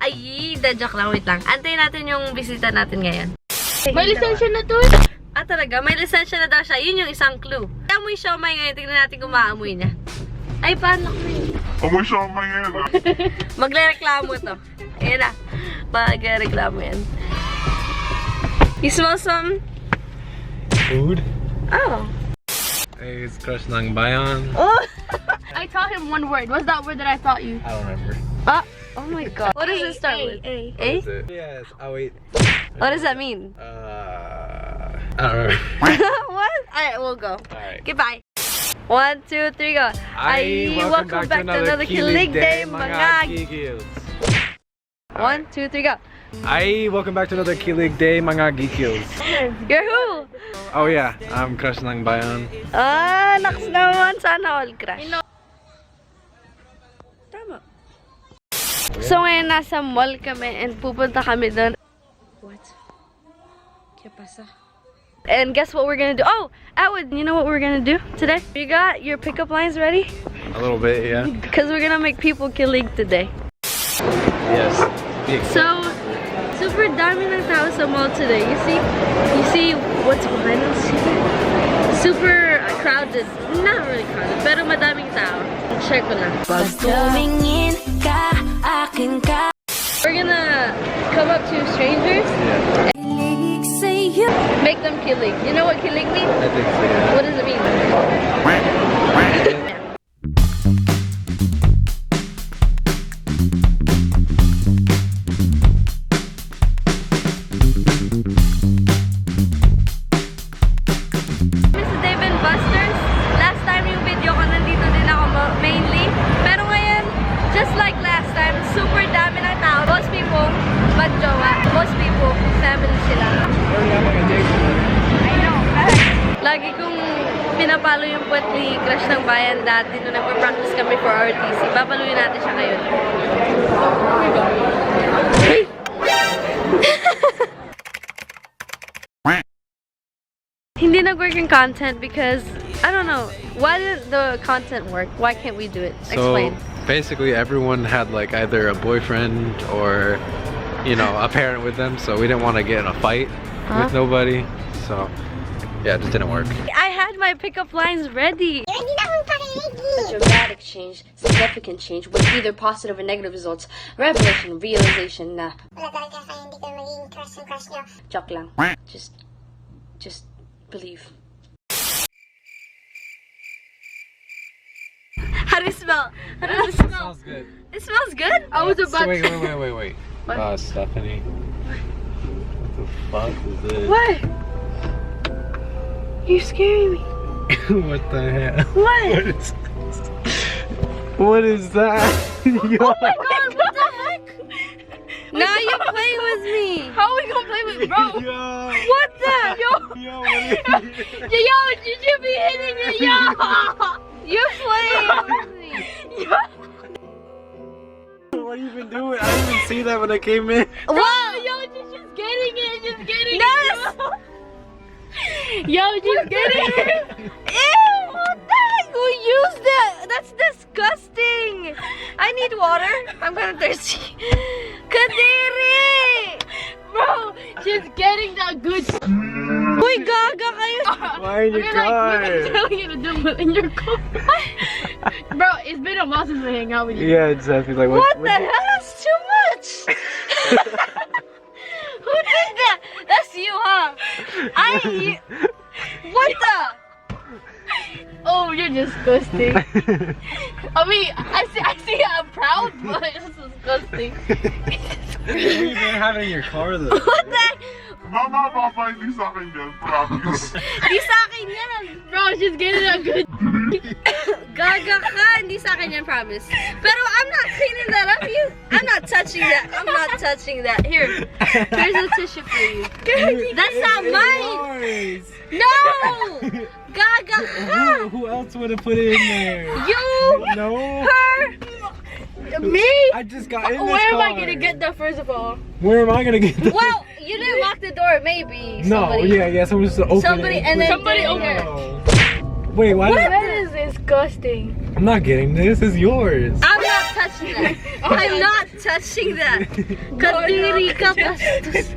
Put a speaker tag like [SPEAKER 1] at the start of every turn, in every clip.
[SPEAKER 1] Ay, joke lang, wait lang. Antayin natin yung bisita natin ngayon.
[SPEAKER 2] May lisensya na to.
[SPEAKER 1] Ah, talaga? May lisensya na daw siya. Yun yung isang clue. Amoy siomay ngayon. Tignan natin kung maamoy niya. Ay, paano ko yun?
[SPEAKER 3] Amoy siomay ngayon.
[SPEAKER 1] Magre-reklamo to. Ayan na. Magre-reklamo yan. You smell some?
[SPEAKER 4] Food?
[SPEAKER 1] Oh.
[SPEAKER 4] Hey, it's crush ng bayan.
[SPEAKER 1] Oh!
[SPEAKER 2] I taught him one word. What's that word that I taught you?
[SPEAKER 4] I don't remember.
[SPEAKER 1] Oh my god. What does it start with?
[SPEAKER 2] A.
[SPEAKER 1] A?
[SPEAKER 4] What is it? Yes, awit.
[SPEAKER 1] What does that mean?
[SPEAKER 4] I don't remember.
[SPEAKER 1] What? Alright, we'll go.
[SPEAKER 4] Alright.
[SPEAKER 1] Goodbye. 1, 2, 3, go.
[SPEAKER 4] Ay, welcome back to another kilig day, mga gigilz.
[SPEAKER 1] 1, 2, 3, go.
[SPEAKER 4] Ay, welcome back to another kilig day, mga gigilz.
[SPEAKER 1] You're who?
[SPEAKER 4] Oh yeah, I'm crush ng bayan.
[SPEAKER 1] Ah, naks naman. Sana all crush. Tama. So ngayon nasa mall kami and pupunta kami doon. What? ¿Qué pasa? And guess what we're gonna do? Oh, Atwood, you know what we're gonna do today? You got your pickup lines ready?
[SPEAKER 4] A little bit, yeah.
[SPEAKER 1] Because we're gonna make people kilig today.
[SPEAKER 4] Yes.
[SPEAKER 1] So, super dami ng tao sa mall today. You see what's behind us? Super crowded. Not really crowded, pero madaming tao. Check ko na. We're gonna come up to strangers.
[SPEAKER 4] Yeah.
[SPEAKER 1] Make them kilig. You know what kilig means?
[SPEAKER 4] I think so, yeah.
[SPEAKER 1] What does it mean? Mr. David Busters, last time yung video ko nandito din ako mainly. Pero ngayon, just like last time, super dami ng tao. Most people, bad jowa. Most people, family sila. I know, lagi kong pinapalo yung puwet ni Crush ng Bayan dati nung nagpa-practice kami for RTC. Papaluin natin siya ngayon. Hindi nag-work yung content because, I don't know, why didn't the content work? Why can't we do it? Explain.
[SPEAKER 4] So basically everyone had like either a boyfriend or, you know, a parent with them, so we didn't want to get in a fight with nobody. So yeah, it just didn't work.
[SPEAKER 1] I had my pickup lines ready.
[SPEAKER 5] A dramatic change, significant change, with either positive or negative results. Revelation, realization na. Joke lang. Just believe.
[SPEAKER 1] How do you smell? How does it smell?
[SPEAKER 4] Smells good.
[SPEAKER 1] It smells good?
[SPEAKER 2] I was about
[SPEAKER 4] Wait.
[SPEAKER 1] What?
[SPEAKER 4] Stephanie. What the fuck is this?
[SPEAKER 1] What? You're scaring me.
[SPEAKER 4] What the hell?
[SPEAKER 1] What?
[SPEAKER 4] What is that? Yo.
[SPEAKER 1] Oh my god, what the heck? Now you play with me.
[SPEAKER 2] How are we gonna play with bro?
[SPEAKER 4] Yo.
[SPEAKER 1] What the?
[SPEAKER 4] Yo, what is
[SPEAKER 2] Yo, you should be hitting it, yo!
[SPEAKER 1] You're playing with me.
[SPEAKER 4] What have you been doing? I didn't even see that when I came in.
[SPEAKER 1] Wow.
[SPEAKER 2] Yo, she's just getting it,
[SPEAKER 1] Yes.
[SPEAKER 2] Yo, she's getting it!
[SPEAKER 1] Ew, what the heck? Who used that? That's disgusting. I need water. I'm kind of thirsty. Kadiri!
[SPEAKER 2] Bro, she's getting that good
[SPEAKER 1] Uy, gaga kayo.
[SPEAKER 4] Why in your car?
[SPEAKER 2] We're telling you to do it in your car. Bro, it's been a while since we hang out with you.
[SPEAKER 4] Yeah, exactly. Like
[SPEAKER 1] What the hell? That's too much. Who did that? That's you, huh? What the?
[SPEAKER 2] Oh, you're disgusting. I mean, I see I'm proud, but it's disgusting.
[SPEAKER 4] What have you been having in your car though?
[SPEAKER 1] What the heck?
[SPEAKER 3] Mama, hindi sa akin yan. Promise.
[SPEAKER 1] Di sa akin yan.
[SPEAKER 2] Bro, she's getting a good.
[SPEAKER 1] Gaga ka. Hindi sa akin yan, promise. Pero I'm not cleaning that up. I'm not touching that. I'm not touching that. Here. Here's a tissue for you. That's not mine. No. Gaga ka.
[SPEAKER 4] Who else would have put it in there?
[SPEAKER 1] You.
[SPEAKER 4] No.
[SPEAKER 1] Her.
[SPEAKER 2] Me?
[SPEAKER 4] I just got in this
[SPEAKER 2] Where am I
[SPEAKER 4] car.
[SPEAKER 2] gonna get that first of all?
[SPEAKER 4] Where am I gonna get that?
[SPEAKER 1] Well, you didn't lock the door. Maybe.
[SPEAKER 4] No,
[SPEAKER 1] Somebody.
[SPEAKER 4] yeah, someone just opened
[SPEAKER 1] Somebody
[SPEAKER 4] it.
[SPEAKER 1] and then
[SPEAKER 2] Somebody
[SPEAKER 1] get in
[SPEAKER 2] open
[SPEAKER 1] here.
[SPEAKER 4] Oh. Wait, why?
[SPEAKER 2] That is disgusting.
[SPEAKER 4] I'm not getting this. It's yours.
[SPEAKER 1] I'm not touching that. I'm not touching that. Kadiri ka bastos.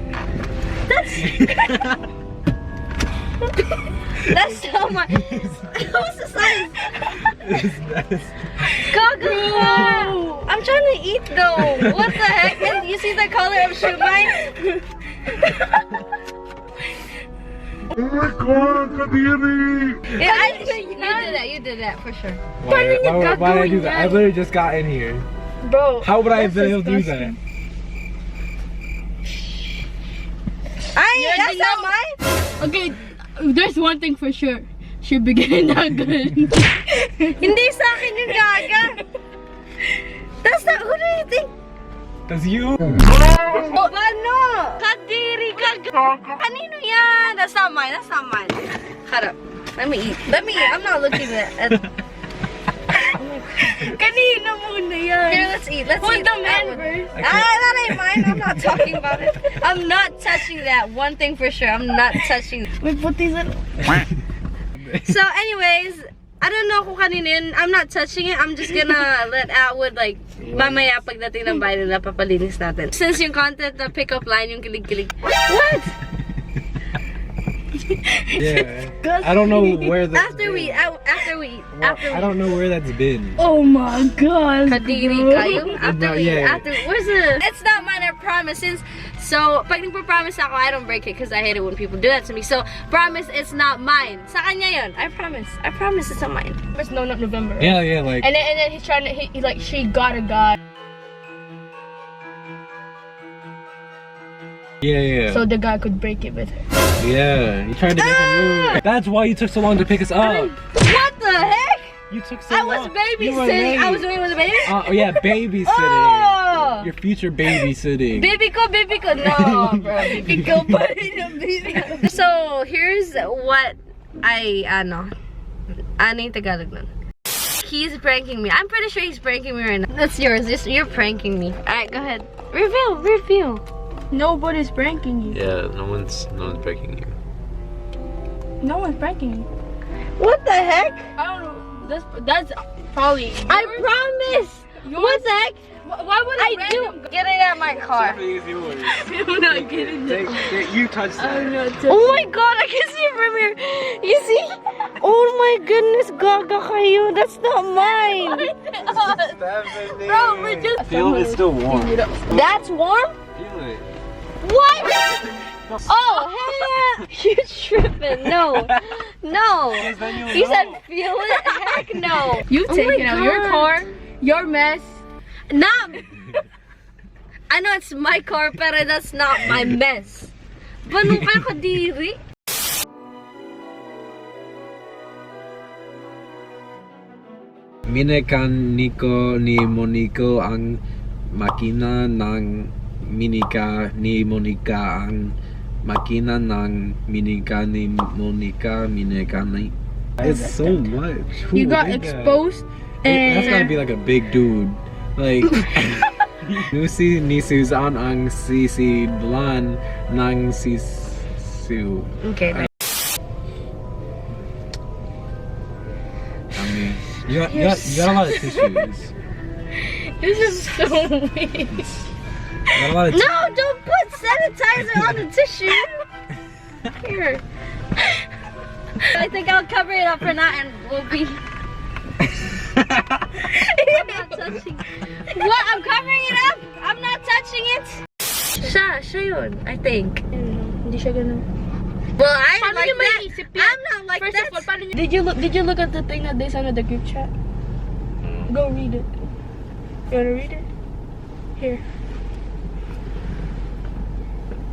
[SPEAKER 1] That's how my. What's the size? Gaga! I'm trying to eat though. What the heck? And you see the color of shookt?
[SPEAKER 3] Oh my God, Kadiri!
[SPEAKER 1] Yeah, you did that for sure.
[SPEAKER 4] Why did I do that? I literally just got in here.
[SPEAKER 2] Bro,
[SPEAKER 4] How would I have been able to do that?
[SPEAKER 1] That's not mine.
[SPEAKER 2] okay, there's one thing for sure. She began that good.
[SPEAKER 1] Hindi sa akin yung gaga. That's not, who do you think?
[SPEAKER 4] That's you.
[SPEAKER 1] Oh, ano? Kadiri ka. Kanino yan? That's not mine. That's not mine. Shut up. Let me eat. I'm not looking at.
[SPEAKER 2] Kanino muna yan?
[SPEAKER 1] Here, let's eat. Let's
[SPEAKER 2] Put
[SPEAKER 1] eat.
[SPEAKER 2] the man first.
[SPEAKER 1] That ain't mine. I'm not talking about it. I'm not touching that. One thing for sure. I'm not touching.
[SPEAKER 2] Wait, put these in.
[SPEAKER 1] So, anyways, I don't know kung kanino yun. I'm not touching it. I'm just gonna let Atwood like mamaya pagdating ng bahay nila papalinis natin. Since yung content na pick-up line yung kilig-kilig. What?
[SPEAKER 4] Yeah. I don't know where that.
[SPEAKER 1] After we eat.
[SPEAKER 4] I don't know where that's been.
[SPEAKER 2] Oh my god.
[SPEAKER 1] Kadiri kayo. After we eat.
[SPEAKER 4] Yeah.
[SPEAKER 1] After, where's the? It's not mine, I promise. So, pag nagpo-promise ako, I don't break it because I hate it when people do that to me. So, promise it's not mine. Sa kanya yun. I promise. I promise it's not mine.
[SPEAKER 2] No, not November.
[SPEAKER 4] Yeah, like.
[SPEAKER 2] And then he's trying to he like she got a guy.
[SPEAKER 4] Yeah.
[SPEAKER 2] So the guy could break it with her.
[SPEAKER 4] Yeah, you tried to make a move. That's why you took so long to pick us up.
[SPEAKER 1] What the heck?
[SPEAKER 4] You took so
[SPEAKER 1] I
[SPEAKER 4] long.
[SPEAKER 1] was
[SPEAKER 4] You were
[SPEAKER 1] babysitting. I was
[SPEAKER 4] late.
[SPEAKER 1] doing with the baby?
[SPEAKER 4] Oh yeah, babysitting.
[SPEAKER 1] Oh!
[SPEAKER 4] Your future babysitting.
[SPEAKER 1] Baby ko. No, bro. Ikaw pa rin yung baby ko. So, here's what ano yung Tagalog nun? He's pranking me. I'm pretty sure he's pranking me right now. That's yours. You're pranking me. Alright, go ahead. Reveal.
[SPEAKER 2] Nobody's pranking you.
[SPEAKER 4] Yeah, no one's breaking you.
[SPEAKER 2] No one's pranking you.
[SPEAKER 1] What the heck?
[SPEAKER 2] I don't know. That's probably.
[SPEAKER 1] I promise. What the heck?
[SPEAKER 2] Why would
[SPEAKER 1] I do. Get it out of my car.
[SPEAKER 2] I'm not getting it.
[SPEAKER 4] You touched that.
[SPEAKER 2] I'm not touching.
[SPEAKER 1] Oh my god, I can see it from here. You see? Oh my goodness, gaga kayo. That's not mine.
[SPEAKER 2] Bro, we're just.
[SPEAKER 4] Feel it's still warm.
[SPEAKER 1] That's warm?
[SPEAKER 4] Feel it.
[SPEAKER 1] What? Oh, hell yeah. You're tripping. No. You said feel it? Heck no.
[SPEAKER 2] You
[SPEAKER 1] Oh
[SPEAKER 2] take
[SPEAKER 1] my
[SPEAKER 2] it out. Your
[SPEAKER 1] God.
[SPEAKER 2] car, your mess.
[SPEAKER 1] Nah. I know it's my car, pero that's not my mess. Banong kayo kadiri?
[SPEAKER 4] Minekaniko ni Monico ang makina ng minika ni Monica ang makina ng minika ni Monica minika ni. It's so much. Who
[SPEAKER 2] You got
[SPEAKER 4] did that?
[SPEAKER 2] exposed
[SPEAKER 4] That's gotta
[SPEAKER 2] and.
[SPEAKER 4] be like a big dude. Like Nusi ni Susan ang sisi Blan ng sisu.
[SPEAKER 1] Okay.
[SPEAKER 4] I mean, you got a lot of tissues.
[SPEAKER 2] This is so weird.
[SPEAKER 4] You got a lot of
[SPEAKER 1] No, don't put sanitizer on the tissue. Here. I think I'll cover it up for now and we'll be. I'm not touching. What? I'm covering it up. I'm not touching it. Siya yun, I think.
[SPEAKER 2] Hindi siya ganun.
[SPEAKER 1] Well, I
[SPEAKER 2] Paano
[SPEAKER 1] like
[SPEAKER 2] niyo
[SPEAKER 1] that.
[SPEAKER 2] maiisip yan?
[SPEAKER 1] I'm not like
[SPEAKER 2] First
[SPEAKER 1] that.
[SPEAKER 2] of all, paano niyo... Did you look at the thing that they sent in the group chat? Go read it. You wanna read it? Here.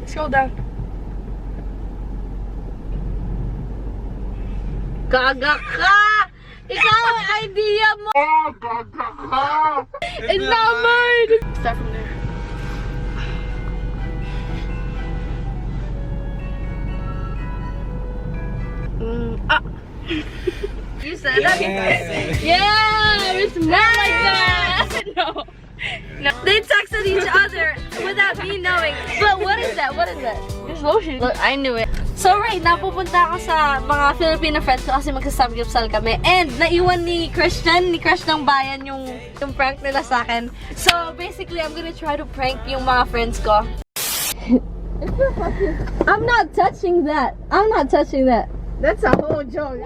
[SPEAKER 2] Scroll down.
[SPEAKER 1] Gaga ka! Ikaw ang idea mo!
[SPEAKER 3] Oh, gaga ka!
[SPEAKER 2] It's not mine! Start from there.
[SPEAKER 1] You said that.
[SPEAKER 2] Yeah! It's more like that! No.
[SPEAKER 1] They texted each other. without me knowing. But what is that? What is that?
[SPEAKER 2] It's lotion.
[SPEAKER 1] Look, I knew it. So right now, pupunta ako sa mga Filipino friends ko kasi magsasamgyupsal kami. And naiwan ni Crush ng bayan yung prank nila sa akin. So basically, I'm gonna try to prank yung mga friends ko. I'm not touching that. I'm not touching that.
[SPEAKER 2] That's a whole joke.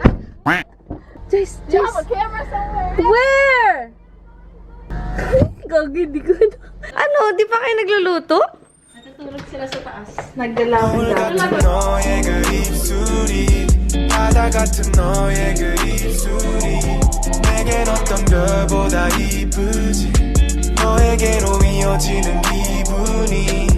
[SPEAKER 1] Jace,
[SPEAKER 2] You have a camera somewhere?
[SPEAKER 1] Where? Gagi, di ko na. Ano, di pa kayo nagluluto? Natutulog sila sa taas. Nagdalawan lang.
[SPEAKER 6] 너의 그 입술이 바다 같은 너의 그 입술이 내겐 어떤 별보다 이쁘지 너에게로 이어지는 기분이